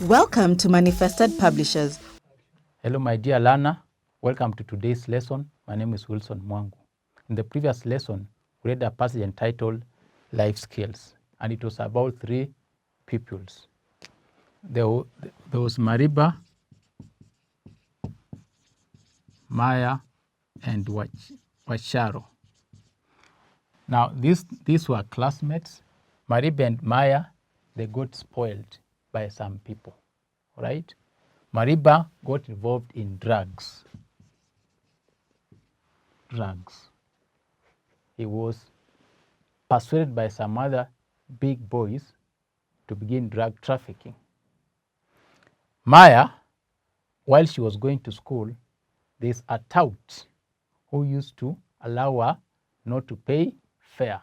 Welcome to Manifested Publishers. Hello, my dear learner. Welcome to today's lesson. My name is Wilson Mwangu. In the previous lesson, we read a passage entitled Life Skills, and it was about three pupils. There was Mariba, Maya, and Wacharo. Now, these were classmates. Mariba and Maya, they got spoiled by some people, right? Mariba got involved in drugs. He was persuaded by some other big boys to begin drug trafficking. Maya, while she was going to school, there's a tout who used to allow her not to pay fare.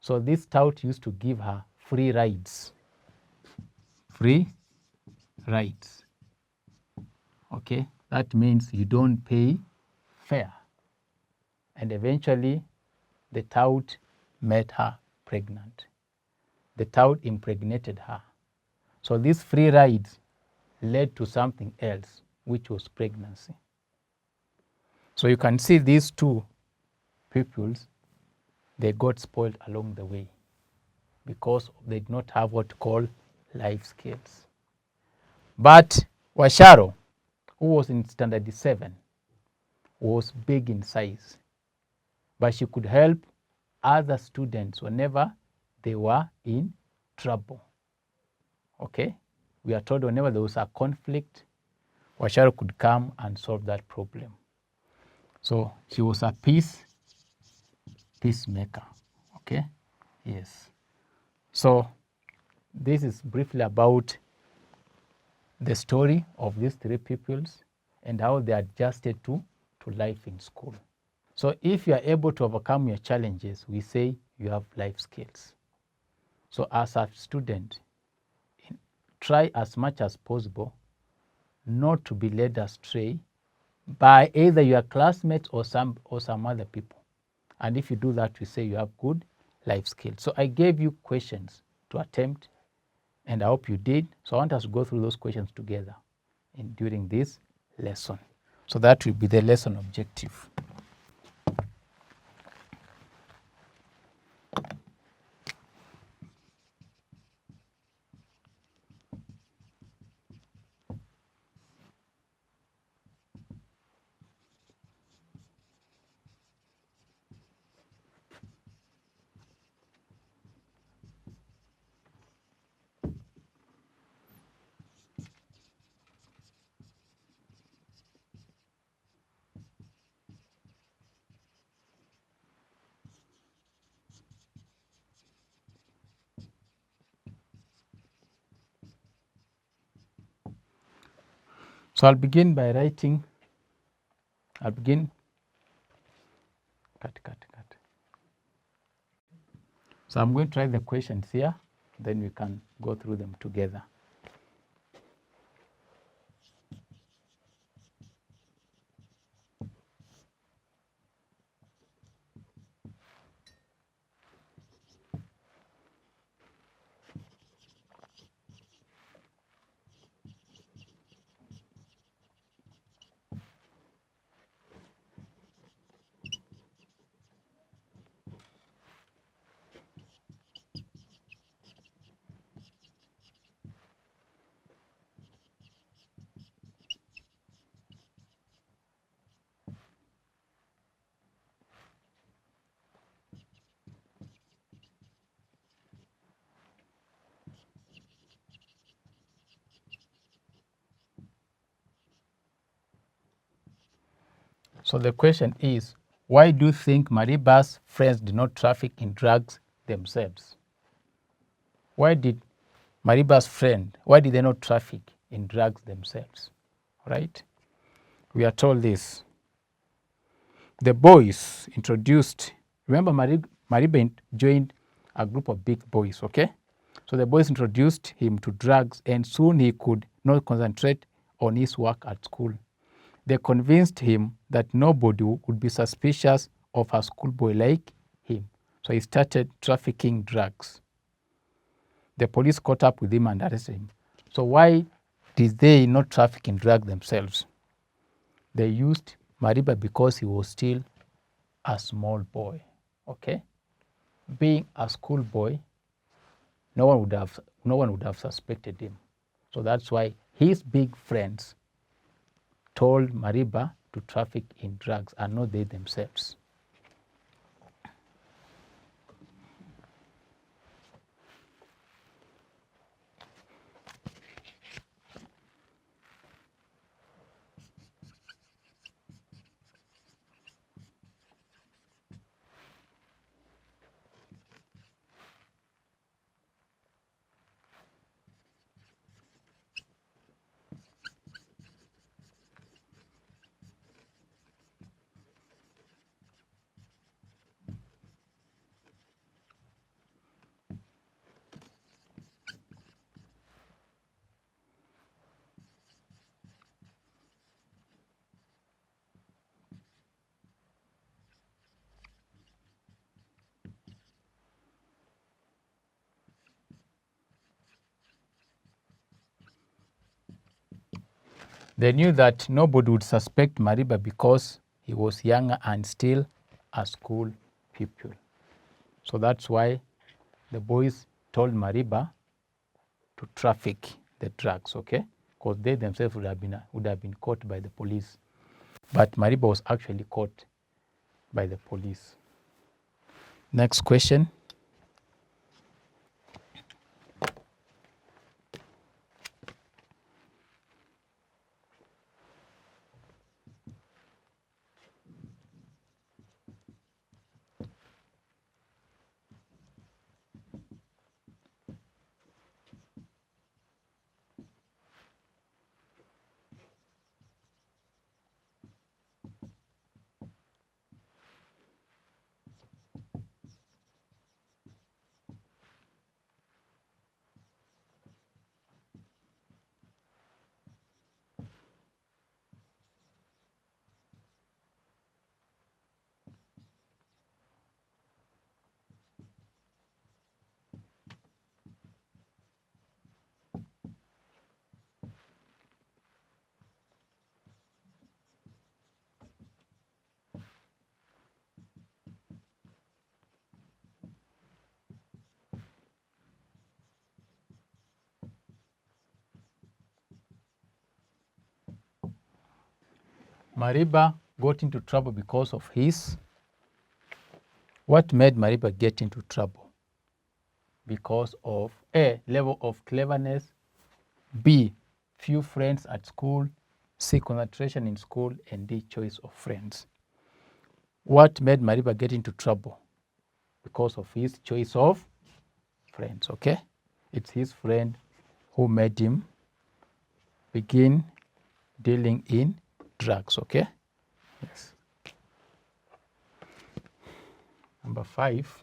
So this tout used to give her free rides. Okay, that means you don't pay fare. And eventually, the tout made her pregnant. The tout impregnated her. So these free rides led to something else, which was pregnancy. So you can see these two pupils, they got spoiled along the way because they did not have what to call life skills. But Wacharo, who was in standard 7, was big in size, but she could help other students whenever they were in trouble. Okay? We are told whenever there was a conflict, Wacharo could come and solve that problem. So she was a peacemaker. Okay? Yes. So this is briefly about the story of these three pupils and how they adjusted to life in school. So if you are able to overcome your challenges, we say you have life skills. So as a student, try as much as possible not to be led astray by either your classmates or some other people. And if you do that, we say you have good life skills. So I gave you questions to attempt, and I hope you did. So I want us to go through those questions together during this lesson. So that will be the lesson objective. So I'll begin by writing. Cut. So I'm going to write the questions here, then we can go through them together. So the question is, why do you think Mariba's friends did not traffic in drugs themselves? Why did Mariba's friend, why did they not traffic in drugs themselves? Right? We are told this. The boys introduced, remember Mariba joined a group of big boys, okay? So the boys introduced him to drugs, and soon he could not concentrate on his work at school. They convinced him that nobody would be suspicious of a schoolboy like him. So he started trafficking drugs. The police caught up with him and arrested him. So why did they not traffic in drug themselves? They used Mariba because he was still a small boy. Okay, being a schoolboy, no one would have suspected him. So that's why his big friends told Mariba to traffic in drugs and not they themselves. They knew that nobody would suspect Mariba because he was younger and still a school pupil. So that's why the boys told Mariba to traffic the drugs, okay? Because they themselves would have been caught by the police. But Mariba was actually caught by the police. Next question. Mariba got into trouble because of his. What made Mariba get into trouble? Because of A, level of cleverness, B, few friends at school, C, concentration in school, and D, choice of friends. What made Mariba get into trouble? Because of his choice of friends, okay? It's his friend who made him begin dealing in drugs, okay? Yes. Number 5.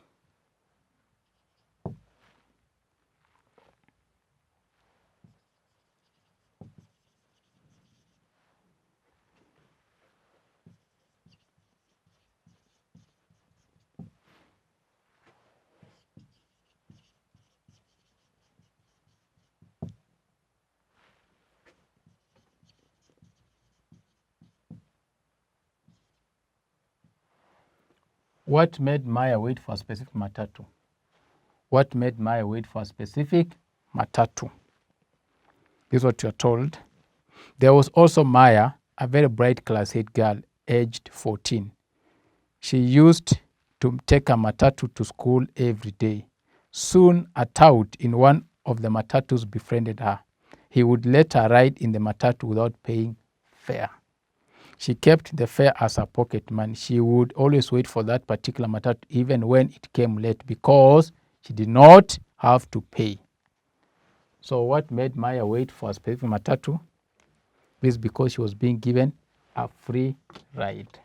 What made Maya wait for a specific matatu? What made Maya wait for a specific matatu? This is what you're told. There was also Maya, a very bright class 8 girl, aged 14. She used to take a matatu to school every day. Soon, a tout in one of the matatus befriended her. He would let her ride in the matatu without paying fare. She kept the fare as her pocket money. She would always wait for that particular matatu even when it came late because she did not have to pay. So what made Maya wait for a specific matatu? This is because she was being given a free ride.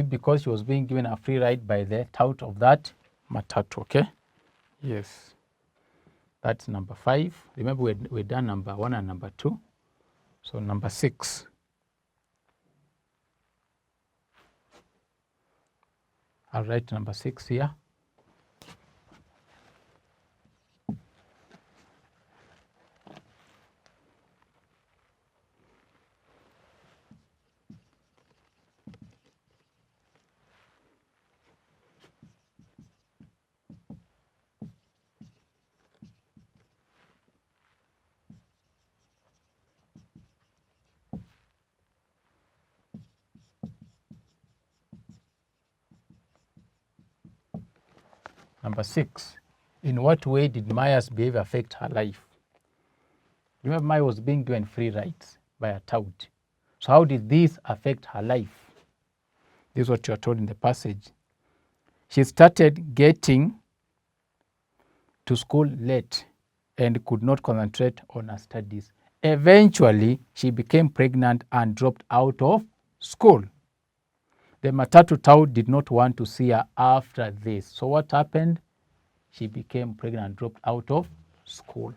because she was being given a free ride by the tout of that matatu. Okay. Yes. That's number 5. Remember, we're done number 1 and number 2. So number 6. I'll write number 6 here. Number 6. In what way did Maya's behavior affect her life? Remember, Maya was being given free rides by a tout. So how did this affect her life? This is what you are told in the passage. She started getting to school late and could not concentrate on her studies. Eventually, she became pregnant and dropped out of school. The matatu tout did not want to see her after this. So what happened? She became pregnant and dropped out of school.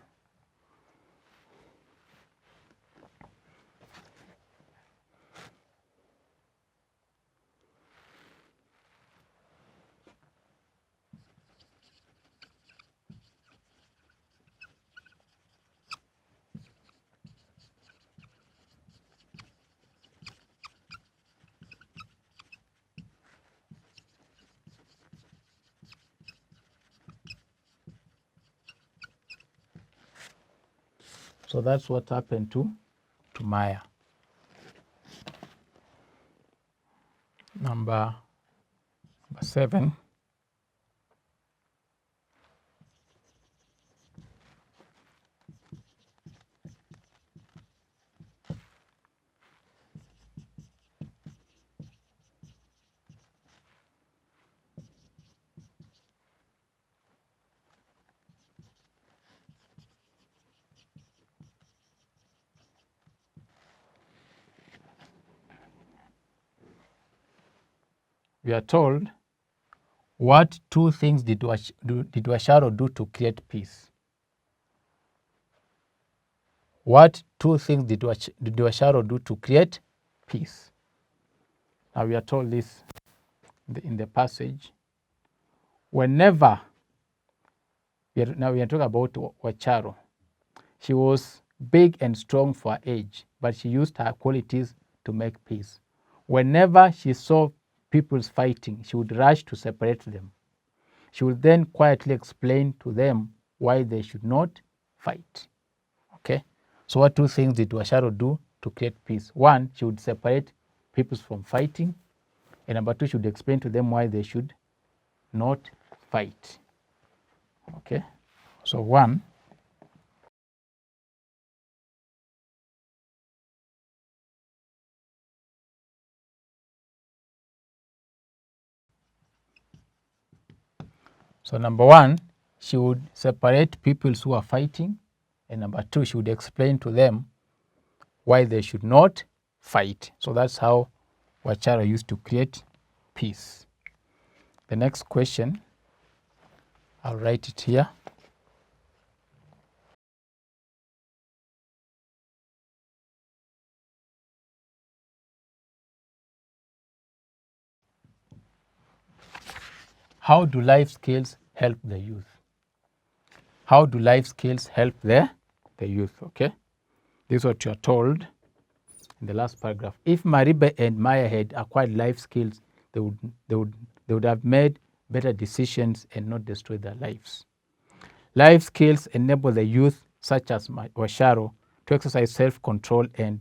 So that's what happened to Maya. Number 7. We are told, what 2 things did Washaro do to create peace? What 2 things did Washaro do to create peace? Now we are told this in the passage. Whenever, now we are talking about Wacharo. She was big and strong for her age, but she used her qualities to make peace. Whenever she saw people fighting, she would rush to separate them. She would then quietly explain to them why they should not fight. Okay? So what 2 things did Washaro do to create peace? 1, she would separate people from fighting. And number 2, she would explain to them why they should not fight. Okay? So 1. So number 1, she would separate people who are fighting. And number 2, she would explain to them why they should not fight. So that's how Wacharo used to create peace. The next question, I'll write it here. How do life skills help the youth? How do life skills help the youth? Okay, this is what you are told in the last paragraph. If Maribe and Maya had acquired life skills, they would have made better decisions and not destroy their lives. Life skills enable the youth, such as Washaro, to exercise self-control and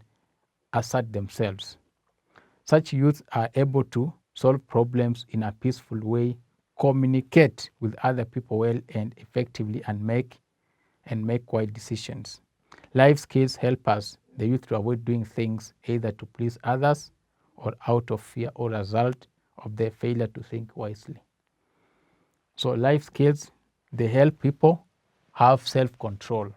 assert themselves. Such youth are able to solve problems in a peaceful way, communicate with other people well and effectively, and make wise decisions. Life skills help us, the youth, to avoid doing things either to please others or out of fear or result of their failure to think wisely. So life skills, they help people have self-control,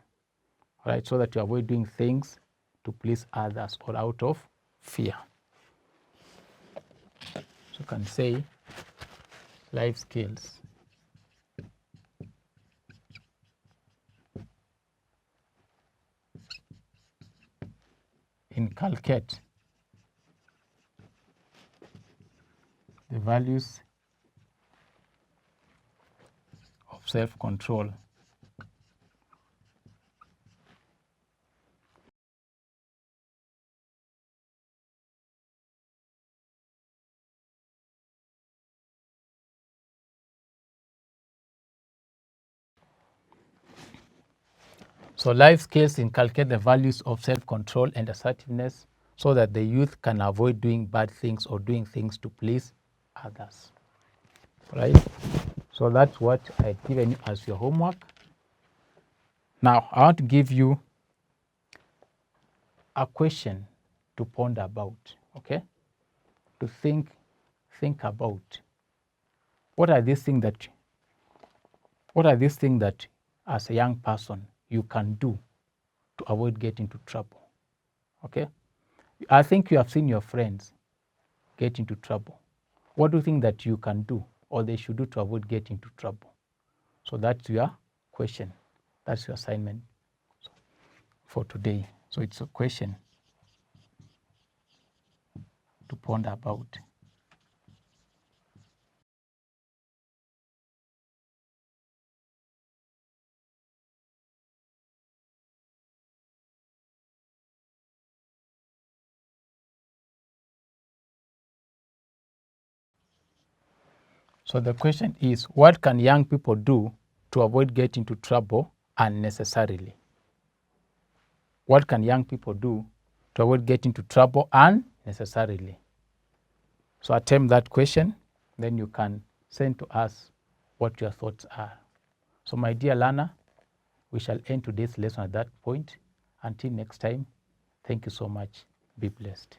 right? So that you avoid doing things to please others or out of fear. you can say life skills. Inculcate the values of self-control. So life skills inculcate the values of self-control and assertiveness so that the youth can avoid doing bad things or doing things to please others. Right? So that's what I've given you as your homework. Now, I want to give you a question to ponder about, okay? To think about. What are these things that as a young person you can do to avoid getting into trouble? Okay? I think you have seen your friends get into trouble. What do you think that you can do or they should do to avoid getting into trouble? So that's your question. That's your assignment for today. So it's a question to ponder about. So the question is, what can young people do to avoid getting into trouble unnecessarily? What can young people do to avoid getting into trouble unnecessarily? So attempt that question, then you can send to us what your thoughts are. So my dear learner, we shall end today's lesson at that point. Until next time, thank you so much. Be blessed.